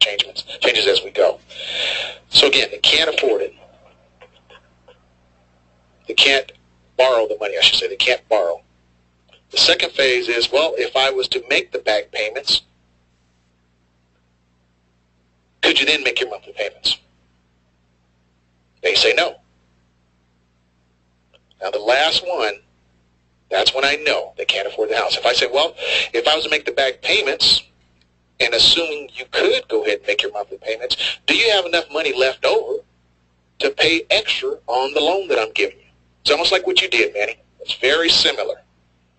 changes as we go. So again, they can't afford it. They can't borrow the money, I should say. They can't borrow. The second phase is, well, if I was to make the back payments, could you then make your monthly payments? They say no. Now the last one, that's when I know they can't afford the house. If I say, well, if I was to make the back payments, and assuming you could go ahead and make your monthly payments, do you have enough money left over to pay extra on the loan that I'm giving you? It's almost like what you did, Manny. It's very similar.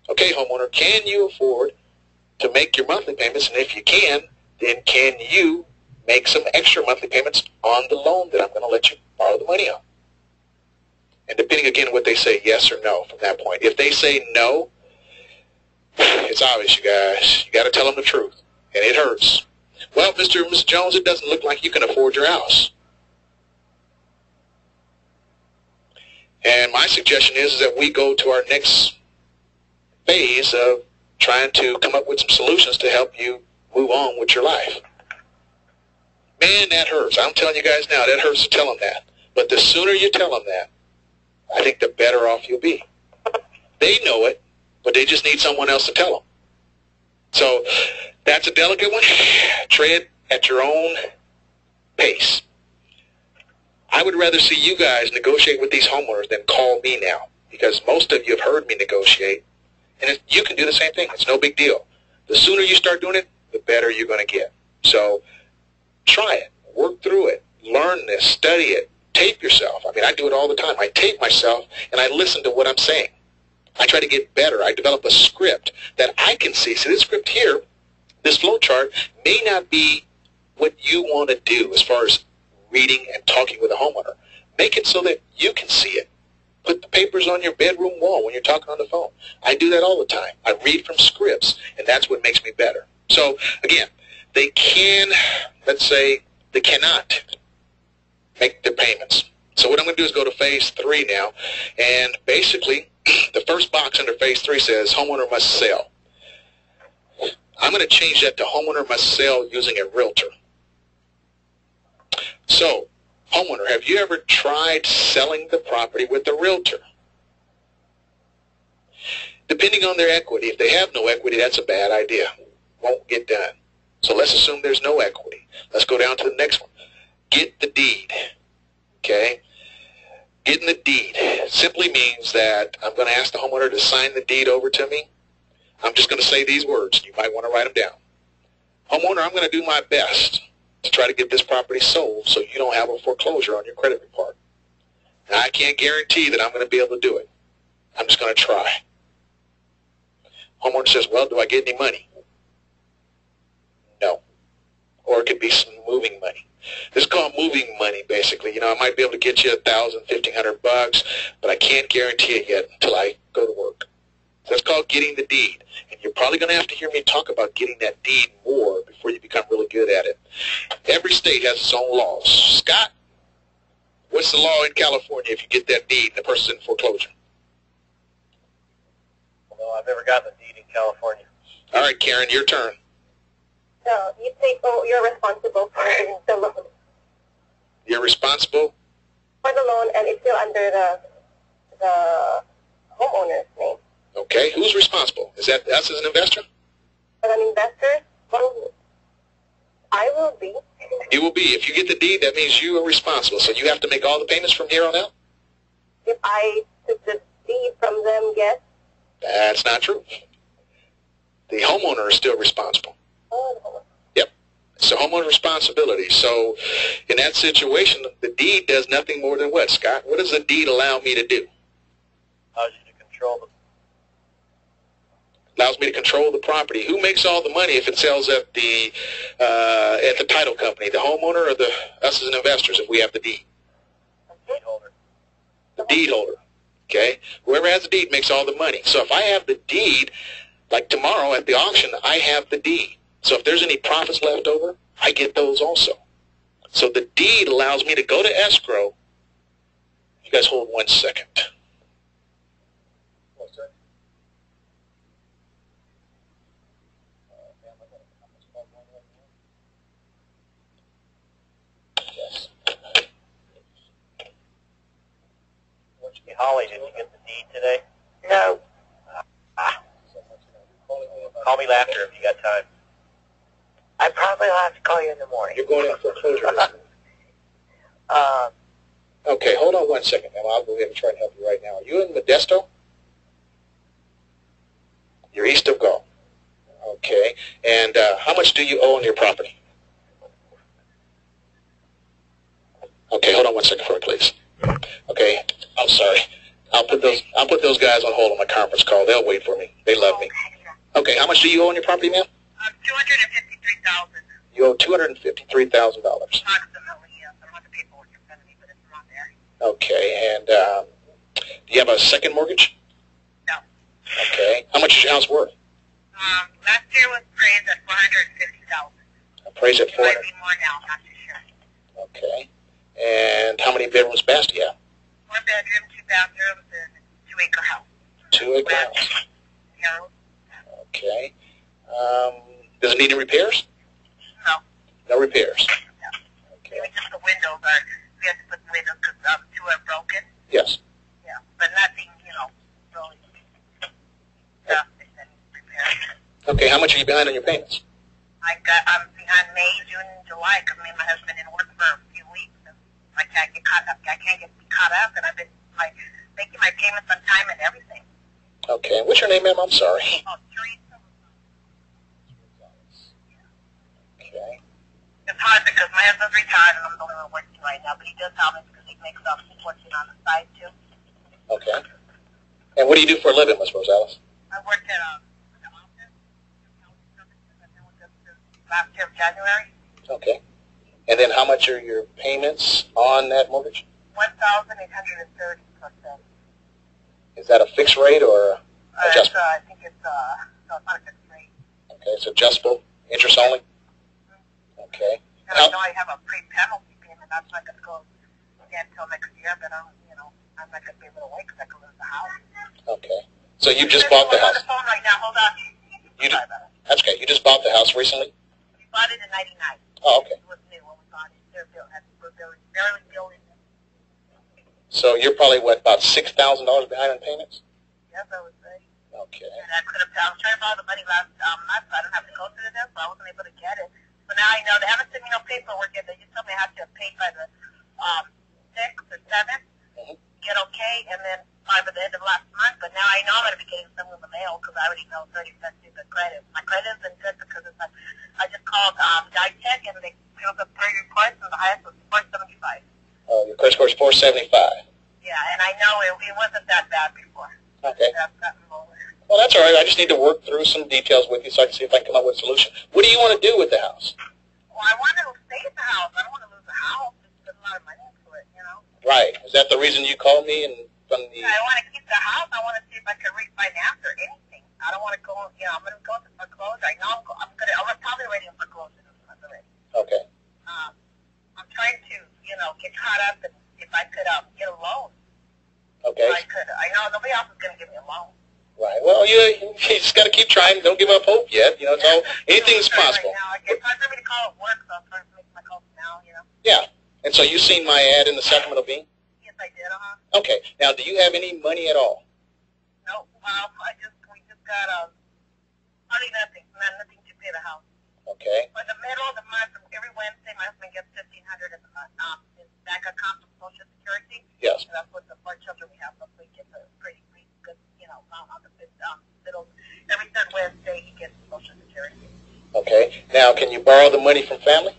Okay, homeowner, can you afford to make your monthly payments? And if you can, then can you make some extra monthly payments on the loan that I'm going to let you borrow the money on? And depending, again, what they say, yes or no from that point. If they say no, it's obvious, you guys. You got to tell them the truth. And it hurts. Well, Mr. and Mrs. Jones, it doesn't look like you can afford your house. And my suggestion is that we go to our next phase of trying to come up with some solutions to help you move on with your life. Man, that hurts. I'm telling you guys now, that hurts to tell them that. But the sooner you tell them that, I think the better off you'll be. They know it, but they just need someone else to tell them. So that's a delicate one. Tread at your own pace. I would rather see you guys negotiate with these homeowners than call me now, because most of you have heard me negotiate, and you can do the same thing. It's no big deal. The sooner you start doing it, the better you're going to get. So try it. Work through it. Learn this. Study it. Tape yourself. I mean, I do it all the time. I tape myself, and I listen to what I'm saying. I try to get better. I develop a script that I can see. So this script here, this flow chart, may not be what you want to do as far as reading and talking with a homeowner. Make it so that you can see it. Put the papers on your bedroom wall when you're talking on the phone. I do that all the time. I read from scripts, and that's what makes me better. So, again, they can, let's say, they cannot make their payments. So what I'm going to do is go to phase 3 now, and basically the first box under phase 3 says homeowner must sell. I'm going to change that to homeowner must sell using a realtor. So, homeowner, have you ever tried selling the property with a realtor? Depending on their equity, if they have no equity, that's a bad idea. Won't get done. So let's assume there's no equity. Let's go down to the next one. Get the deed. Okay? Getting the deed simply means that I'm going to ask the homeowner to sign the deed over to me. I'm just going to say these words. You might want to write them down. Homeowner, I'm going to do my best to try to get this property sold so you don't have a foreclosure on your credit report. Now, I can't guarantee that I'm going to be able to do it. I'm just going to try. Homeowner says, well, do I get any money? No. Or it could be some moving money. This is called moving money, basically. You know, I might be able to get you $1,000, $1,500, but I can't guarantee it yet until I go to work. So that's called getting the deed. And you're probably going to have to hear me talk about getting that deed more before you become really good at it. Every state has its own laws. Scott, what's the law in California if you get that deed and the person's in foreclosure? Well, I've never gotten a deed in California. All right, Karen, your turn. So you say, oh, you're responsible for the loan. You're responsible? For the loan, and it's still under the homeowner's name. Okay, who's responsible? Is that us as an investor? As an investor, well, I will be. You will be. If you get the deed, that means you are responsible. So you have to make all the payments from here on out? If I took the deed from them, yes. That's not true. The homeowner is still responsible. Oh. Yep. It's a homeowner responsibility. So in that situation, the deed does nothing more than what, Scott? What does the deed allow me to do? Allows you to control them. Allows me to control the property. Who makes all the money if it sells at the title company? The homeowner or us as investors if we have the deed? The deed holder. The deed holder. Okay? Whoever has the deed makes all the money. So if I have the deed, like tomorrow at the auction, I have the deed. So if there's any profits left over, I get those also. So the deed allows me to go to escrow. You guys hold 1 second. Hey, Holly, did you get the deed today? No. Call me after if you got time. I probably will have to call you in the morning. You're going in foreclosure this morning. Okay, hold on 1 second, ma'am. I'll go ahead and try and help you right now. Are you in Modesto? You're east of Gulf. Okay. And how much do you owe on your property? Okay, hold on 1 second for me, please. Okay, I'm sorry. I'll put those guys on hold on my conference call. They'll wait for me. They love me. Okay, how much do you owe on your property, ma'am? $253,000. You owe $253,000. Approximately, yes. I don't have the paperwork in front of me, but it's not there. Okay, and do you have a second mortgage? No. Okay. How much is your house worth? Last year was appraised at $450,000. Appraised at It 400. might be more now. I'm not too sure. Okay. And how many bedrooms, baths do you have? 4 bedrooms, 2 bathrooms, and 2-acre house. 2-acre house. Harold? Okay. Does it need any repairs? No. No repairs. No. Okay. Maybe just the windows are, we have to put the windows because 2 are broken. Yes. Yeah. But nothing, really drastic that needs repairs. Okay. How much are you behind on your payments? I'm behind May, June, and July because me and my husband didn't work for a few weeks. And I can't get caught up. I can't get caught up, and I've been making my payments on time and everything. Okay. What's your name, ma'am? I'm sorry. Oh, Teresa. Okay. It's hard because my husband's retired and I'm the only one working right now, but he does help me because he makes up fortune on the side too. Okay. And what do you do for a living, Miss Rosales? I worked at the office. I've been with them since last year of January. Okay. And then how much are your payments on that mortgage? $1,830 plus that. Is that a fixed rate or adjustable? I think it's no, it's not a fixed rate. Okay, it's adjustable, interest only? Okay. And I know I have a pre-penalty payment. That's not going to go again until next year, but I'm not going to be able to wait because I could lose the house. Okay. So you just bought the I'm on house? the phone right now. Hold on. Sorry about it. That's okay. You just bought the house recently? We bought it in '99. Oh, okay. It was new when we bought it. We're barely building it. So you're probably, about $6,000 behind on payments? Yes, I would say. Okay. And I was trying to borrow the money last month, so I don't have to go through this, so I wasn't able to get it. So now I know they haven't sent me no paperwork yet. They just told me I have to pay by the 6th or 7th, get okay, and then by the end of last month. But now I know I'm going to be getting some in the mail because I already know 30 cents is the credit. My credit has been good because it's I just called Tech and they filled up 3 reports, and the highest was 475. Oh, your credit score is 475. Yeah, and I know it wasn't that bad before. Okay. That's gotten lower. Well, that's all right. I just need to work through some details with you so I can see if I can come up with a solution. What do you want to do with the house? Well, I want to stay in the house. I don't want to lose the house. It's a lot of money into it, Right. Is that the reason you called me? And from the? I want to keep the house. I want to see if I can refinance or anything. I don't want to go. I'm going to go to foreclosure. I know I'm probably ready in foreclosure this month already. Okay. I'm trying to, get caught up and if I could get a loan. Okay. I know nobody else is going to give me a loan. Right. Well, you just got to keep trying. Don't give up hope yet. It's all anything's possible. Right now. It's hard for me to call at work, so I'm trying to make my calls now. Yeah. And so you've seen my ad in the Sacramento Bee? Yes, I did. Okay. Now, do you have any money at all? No. We just got hardly nothing. Nothing to pay the house. Okay. For the middle of the month, every Wednesday, my husband gets $1,500 in the month. His bank account for Social Security. Yes. And that's what the 4 children we have. So he gets a pretty good, amount on the middle. Every third Wednesday, he gets Social Security. Okay. Now, can you borrow the money from family?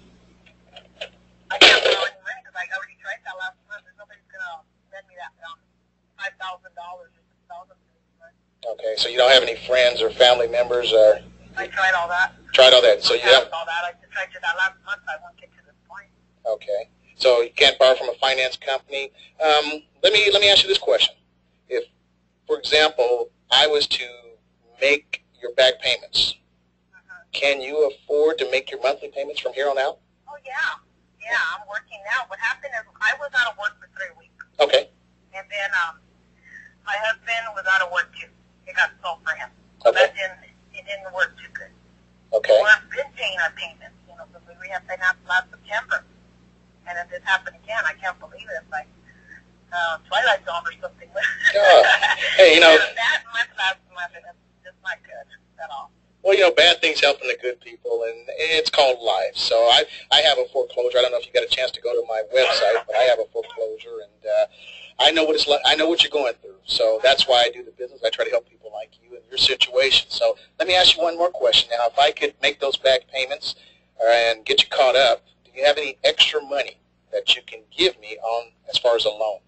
I can't borrow any money because I already tried that last month. There's nobody's going to send me that $5,000 or $6,000 this month. Okay. So you don't have any friends or family members or? I tried all that. Tried all that. So you have all that. I tried to that last month. I won't get to this point. Okay. So you can't borrow from a finance company. Let me ask you this question. If, for example, I was to make your back payments, can you afford to make your monthly payments from here on out? Oh, yeah. Yeah, I'm working now. What happened is I was out of work for 3 weeks. Okay. And then my husband was out of work, too. It got sold for him. Okay. It didn't work too good. Okay. We've been paying our payments, because we have financed last September. And then this happened again. I can't believe it. It's like Twilight Zone or something. Hey, you know, that month last month, and it's just not good at all. well, you know, bad things happen to good people, and it's called life. So I have a foreclosure. I don't know if you got a chance to go to my website, but I have a foreclosure, and I know what it's like. I know what you're going through. So that's why I do the business. I try to help people like you in your situation. So let me ask you one more question now. If I could make those back payments and get you caught up, do you have any extra money that you can give me on as far as a loan?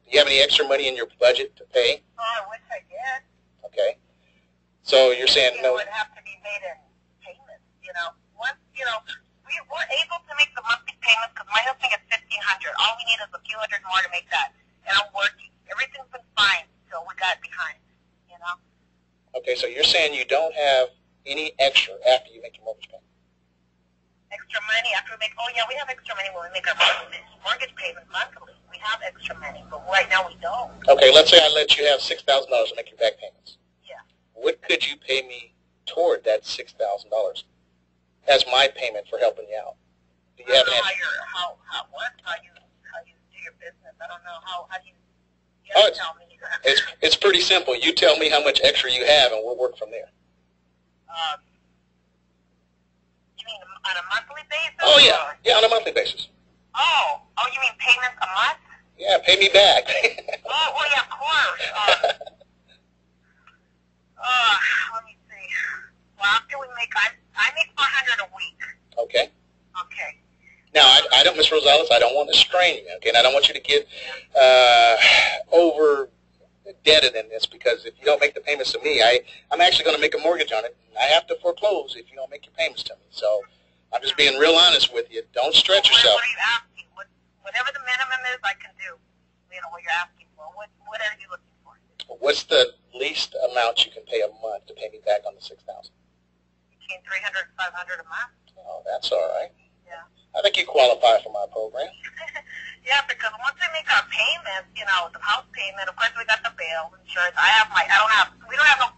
Do you have any extra money in your budget to pay? Oh, I wish I did. Okay. So you're saying It no. would have to be made in payments, you know. Once, you know, we're able to make the monthly payments because my husband gets $1,500. All we need is a few hundred more to make that. And I'm working. Everything's been fine, so we got behind, you know. Okay, so you're saying you don't have any extra after you make your mortgage payment? Extra money after we make, oh yeah, we have extra money when we make our mortgage payment monthly. We have extra money, but right now we don't. Okay, let's say I let you have $6,000 to make your back payments. Yeah. What could you pay me toward that $6,000 as my payment for helping you out? Do you I have don't know any? how you do your business. I don't know how you Oh, have to tell me. it's pretty simple. You tell me how much extra you have, and we'll work from there. You mean on a monthly basis? Oh, yeah. Yeah, on a monthly basis. Oh, you mean payments a month? Yeah, pay me back. Oh, yeah, of course. Let me see. Well, after we make, I make $400 a week. Okay. Okay. Now, I don't, Ms. Rosales, I don't want to strain you, okay? And I don't want you to get over indebted in this, because if you don't make the payments to me, I'm actually going to make a mortgage on it, and I have to foreclose if you don't make your payments to me. So I'm just being real honest with you. Don't stretch yourself. What are you asking? Whatever the minimum is, I can do. You know, what you're asking for. What are you looking for? What's the least amount you can pay a month to pay me back on the $6,000? Between $300 and $500 a month. Oh, that's all right. Yeah. I think you qualify for my program. Yeah, because once we make our payments, you know, the house payment, of course we got the bail insurance. We don't have no